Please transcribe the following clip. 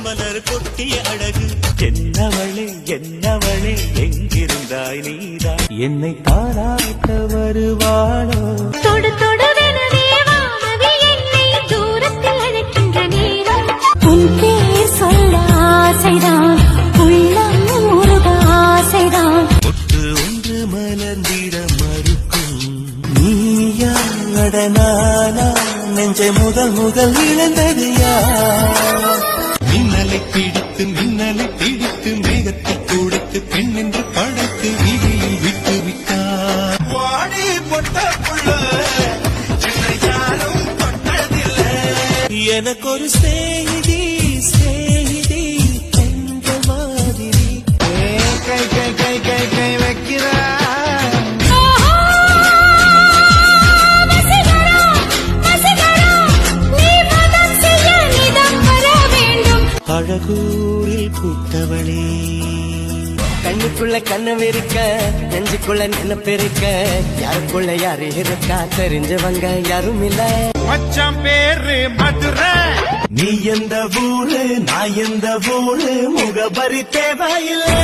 மலர் கொட்டிய அழகு என்னவளே என்னவளே எங்கிருந்தாய் நீதான் என்னை தாராட்ட வருவாளோ தொடு தொடுவெனவே வானவி என்னை தூரத்தில் அழைக்கின்ற நேரம் உன் பேர் சொல்ல ஆசைதான் உள்ளம் உருக ஆசைதான் ஒட்டு ஒன்று மலர்ந்திட மறுக்கும் நீயா நடனானா நெஞ்சை முதல் முதல் இழந்தது யார் மின்னலை பிடித்து மேகத்தை கொடுத்து பெண் என்று படைத்து விதியில் விட்டு விட்டார் வாடி பொட்ட புள்ள என்னை யாரும் தொட்டதில்லை எனக்கு ஒரு சேதி என்ற மாதிரி கை கை கை கை கை வைக்கிறார் அழகூரில் பூத்தவளே கண்ணுக்குள்ள கண்ணு இருக்க நெஞ்சுக்குள்ள நினைப்பிருக்க யாருக்குள்ள யாரு இருக்கா தெரிஞ்சவங்க யாரும் இல்ல மச்சான் பேரு மதுரை நீ எந்த ஊரு நான் எந்த ஊரு முகபரி தேவையில்லை